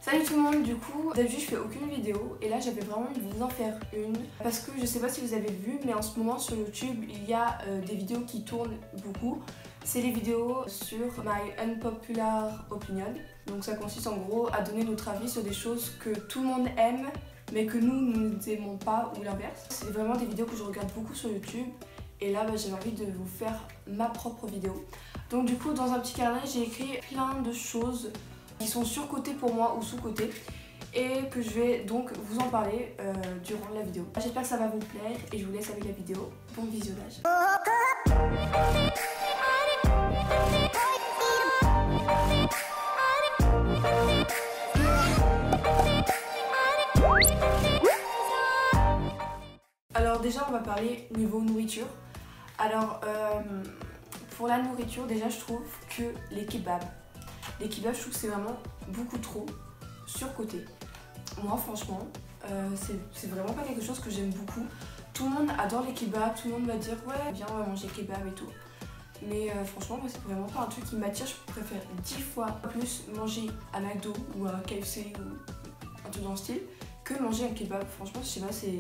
Salut tout le monde, du coup d'habitude je fais aucune vidéo et là j'avais vraiment envie de vous en faire une parce que je sais pas si vous avez vu mais en ce moment sur YouTube il y a des vidéos qui tournent beaucoup. C'est les vidéos sur My Unpopular Opinion. Donc ça consiste en gros à donner notre avis sur des choses que tout le monde aime mais que nous n'aimons pas ou l'inverse. C'est vraiment des vidéos que je regarde beaucoup sur YouTube et là j'avais envie de vous faire ma propre vidéo. Donc du coup dans un petit carnet j'ai écrit plein de choses qui sont surcotées pour moi ou sous-cotées et que je vais donc vous en parler durant la vidéo. J'espère que ça va vous plaire et je vous laisse avec la vidéo. Bon visionnage. Alors déjà on va parler niveau nourriture. Alors pour la nourriture déjà je trouve que les kebabs, je trouve que c'est vraiment beaucoup trop surcoté. Moi franchement c'est vraiment pas quelque chose que j'aime beaucoup. Tout le monde adore les kebabs, tout le monde va dire ouais viens on va manger kebab et tout. Mais franchement moi c'est vraiment pas un truc qui m'attire, je préfère 10 fois plus manger à McDo ou à KFC ou un truc dans le style que manger un kebab. Franchement je sais pas, c'est...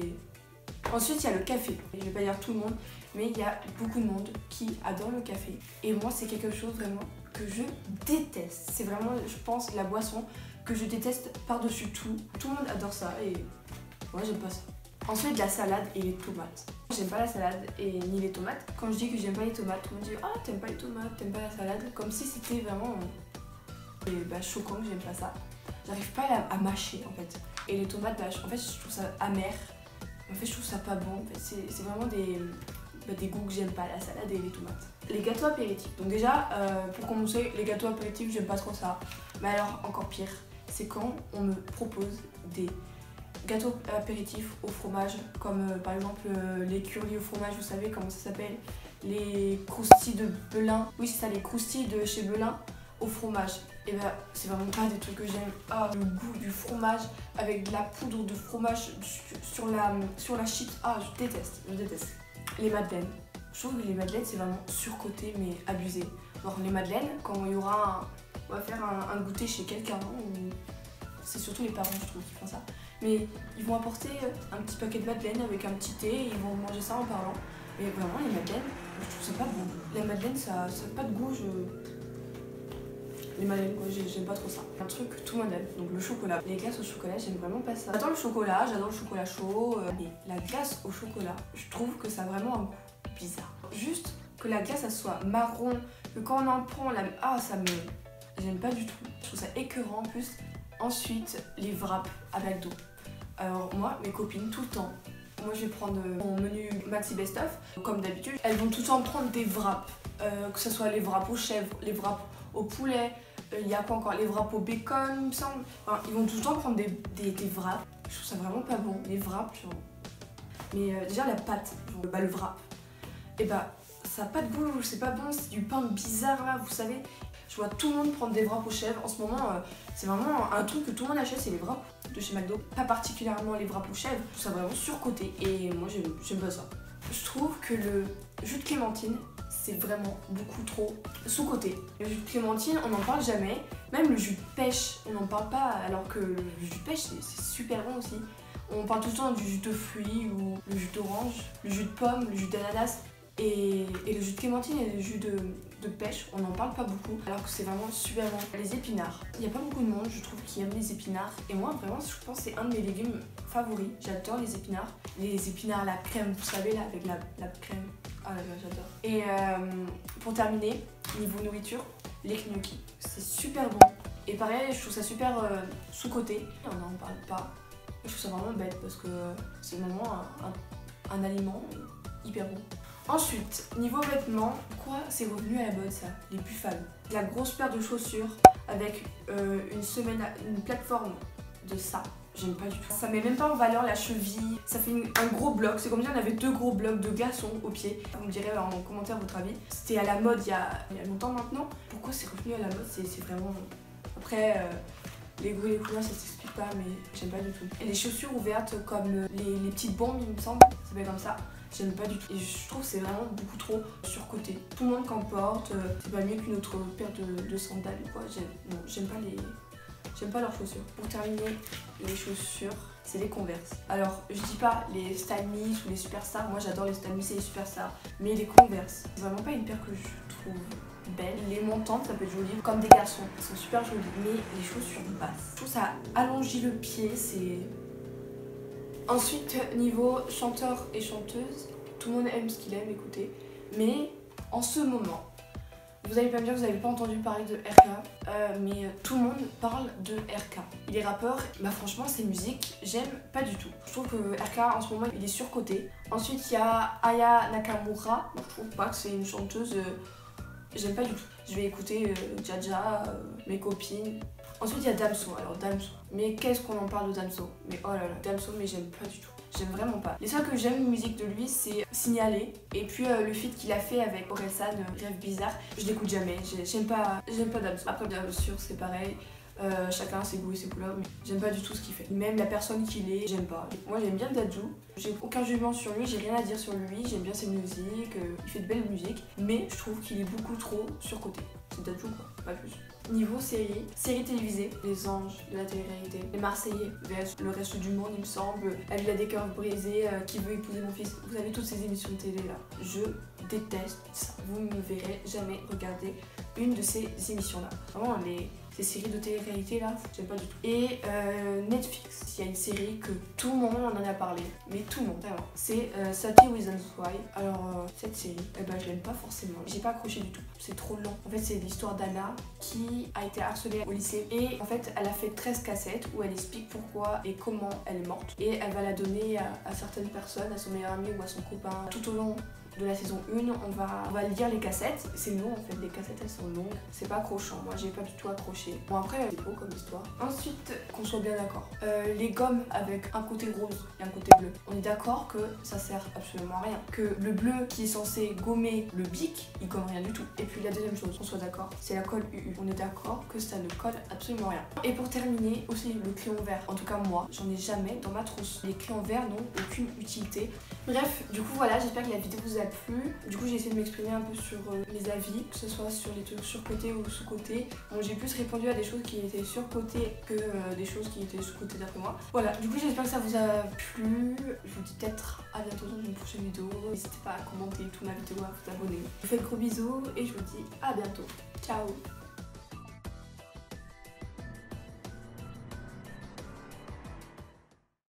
Ensuite il y a le café, je vais pas dire tout le monde mais il y a beaucoup de monde qui adore le café et moi c'est quelque chose vraiment que je déteste. C'est vraiment je pense la boisson que je déteste par-dessus tout. Tout le monde adore ça et moi j'aime pas ça. Ensuite la salade et les tomates. J'aime pas la salade et ni les tomates. Quand je dis que j'aime pas les tomates, tout le monde dit ah t'aimes pas les tomates, t'aimes pas la salade, comme si c'était vraiment choquant que j'aime pas ça. J'arrive pas à mâcher en fait. Et les tomates en fait je trouve ça amer. En fait je trouve ça pas bon, en fait, c'est vraiment des goûts que j'aime pas, la salade et les tomates. Les gâteaux apéritifs. Donc déjà pour commencer les gâteaux apéritifs j'aime pas trop ça. Mais alors encore pire c'est quand on me propose des gâteaux apéritifs au fromage comme par exemple les curly au fromage, vous savez comment ça s'appelle, les croustilles de Belin. Oui c'est ça, les croustilles de chez Belin au fromage. Et ben c'est vraiment pas des trucs que j'aime. Ah le goût du fromage avec de la poudre de fromage sur la chips. Ah je déteste. Les madeleines. Je trouve que les madeleines c'est vraiment surcoté mais abusé. Alors les madeleines quand il y aura on va faire un goûter chez quelqu'un, c'est surtout les parents je trouve qui font ça. Mais ils vont apporter un petit paquet de madeleines avec un petit thé et ils vont manger ça en parlant. Mais vraiment les madeleines, je trouve ça pas bon. Les madeleines ça n'a pas de goût, les madeleines quoi, j'aime pas trop ça. Un truc que tout le monde aime, donc le chocolat. Les glaces au chocolat j'aime vraiment pas ça. J'adore le chocolat chaud, mais la glace au chocolat, je trouve que ça a vraiment un goût bizarre. Juste que la glace elle soit marron, que quand on en prend, j'aime pas du tout. Je trouve ça écœurant en plus. Ensuite, les wraps à McDo. Alors moi, mes copines, tout le temps, moi je vais prendre mon menu Maxi Best Of. Comme d'habitude, elles vont tout le temps prendre des wraps. Que ce soit les wraps aux chèvres, les wraps au poulet, il y a quoi encore, les wraps au bacon, il me semble. Enfin, ils vont tout le temps prendre des wraps. Je trouve ça vraiment pas bon, les wraps. Genre. Mais déjà la pâte, genre, le wrap, et ça a pas de goût, c'est pas bon, c'est du pain bizarre là, vous savez. Je vois tout le monde prendre des wraps aux chèvres. En ce moment, c'est vraiment un truc que tout le monde achète, c'est les wraps de chez McDo. Pas particulièrement les wraps aux chèvres, je trouve ça vraiment surcoté et moi j'aime pas ça. Je trouve que le jus de clémentine, c'est vraiment beaucoup trop sous-coté. Le jus de clémentine, on n'en parle jamais. Même le jus de pêche, on n'en parle pas alors que le jus de pêche, c'est super bon aussi. On parle tout le temps du jus de fruits ou le jus d'orange, le jus de pomme, le jus d'ananas. Et le jus de clémentine et le jus de pêche, on n'en parle pas beaucoup, alors que c'est vraiment super bon. Les épinards, il n'y a pas beaucoup de monde, je trouve, qui aime les épinards. Et moi, vraiment, je pense que c'est un de mes légumes favoris. J'adore les épinards. Les épinards à la crème, vous savez, là, avec la crème. Ah là là, j'adore. Et pour terminer, niveau nourriture, les gnocchis. C'est super bon. Et pareil, je trouve ça super sous-coté. On n'en parle pas. Je trouve ça vraiment bête parce que c'est vraiment un aliment hyper bon. Ensuite, niveau vêtements, quoi c'est revenu à la mode ça, les buffalo. La grosse paire de chaussures avec une plateforme de ça, j'aime pas du tout. Ça met même pas en valeur la cheville, ça fait un gros bloc, c'est comme si on avait deux gros blocs de glaçons au pied. Vous me direz en commentaire votre avis. C'était à la mode il y a longtemps maintenant. Pourquoi c'est revenu à la mode, c'est vraiment... Après, les goûts et les couleurs ça s'explique pas mais j'aime pas du tout. Et les chaussures ouvertes comme les petites bombes il me semble, ça s'appelle comme ça. J'aime pas du tout. Et je trouve que c'est vraiment beaucoup trop surcoté. Tout le monde qu'en porte, c'est pas mieux qu'une autre paire de sandales ou quoi. J'aime pas J'aime pas leurs chaussures. Pour terminer, les chaussures, c'est les Converse. Alors, je dis pas les Style Miss ou les Superstars. Moi, j'adore les Style Miss et les Superstars. Mais les Converse, c'est vraiment pas une paire que je trouve belle. Les montantes, ça peut être joli, comme des garçons. Elles sont super jolies. Mais les chaussures basses, je trouve ça allongit le pied. C'est... Ensuite, niveau chanteur et chanteuse, tout le monde aime ce qu'il aime écouter. Mais en ce moment, vous allez pas me dire que vous n'avez pas entendu parler de RK, mais tout le monde parle de RK. Et les rappeurs, bah franchement, ces musiques, j'aime pas du tout. Je trouve que RK en ce moment, il est surcoté. Ensuite, il y a Aya Nakamura. Moi, je trouve pas que c'est une chanteuse, j'aime pas du tout. Je vais écouter Jaja, mes copines. Ensuite, il y a Damso. Alors, Damso. Mais qu'est-ce qu'on en parle de Damso? Mais oh là là, Damso, mais j'aime pas du tout. J'aime vraiment pas. Les seuls que j'aime musique de lui, c'est Signalé. Et puis le feat qu'il a fait avec Orelsan, Rêve Bizarre. Je l'écoute jamais. J'aime pas Damso. Après, bien sûr, c'est pareil. Chacun a ses goûts et ses couleurs, mais j'aime pas du tout ce qu'il fait. Même la personne qu'il est, j'aime pas. Moi j'aime bien Dadju, j'ai aucun jugement sur lui, j'ai rien à dire sur lui, j'aime bien ses musiques, il fait de belles musiques, mais je trouve qu'il est beaucoup trop surcoté. C'est Dadju quoi, pas plus. Niveau série télévisée, Les Anges de la télé-réalité, Les Marseillais, vs le reste du monde il me semble, La Villa des cœurs brisés, Qui veut épouser mon fils, vous avez toutes ces émissions de télé là. Je déteste ça, vous ne me verrez jamais regarder une de ces émissions là. Vraiment ces séries de télé-réalité là, j'aime pas du tout. Et Netflix, il y a une série que tout le monde en a parlé, mais tout le monde vraiment, c'est 30 Reasons Why. Alors cette série, eh ben, je l'aime pas forcément, j'ai pas accroché du tout, c'est trop lent. En fait c'est l'histoire d'Anna qui a été harcelée au lycée et en fait elle a fait 13 cassettes où elle explique pourquoi et comment elle est morte et elle va la donner à certaines personnes, à son meilleur ami ou à son copain tout au long de la saison 1. On va lire les cassettes, c'est long en fait, les cassettes elles sont longues, c'est pas accrochant, moi j'ai pas du tout accroché. Bon après c'est beau comme histoire. Ensuite, qu'on soit bien d'accord, les gommes avec un côté rose et un côté bleu, on est d'accord que ça sert absolument à rien, que le bleu qui est censé gommer le bic, il gomme rien du tout. Et puis la deuxième chose, qu'on soit d'accord, c'est la colle UU, on est d'accord que ça ne colle absolument rien. Et pour terminer, aussi le crayon vert, en tout cas moi, j'en ai jamais dans ma trousse. Les crayons verts n'ont aucune utilité. Bref, du coup voilà, j'espère que la vidéo vous a plu. Du coup j'ai essayé de m'exprimer un peu sur mes avis, que ce soit sur les trucs surcotés ou sous-cotés. Bon, j'ai plus répondu à des choses qui étaient surcotées que des choses qui étaient sous-cotées d'après moi. Voilà, du coup j'espère que ça vous a plu. Je vous dis peut-être à bientôt dans une prochaine vidéo. N'hésitez pas à commenter toute ma vidéo, à vous abonner. Je vous fais de gros bisous et je vous dis à bientôt. Ciao.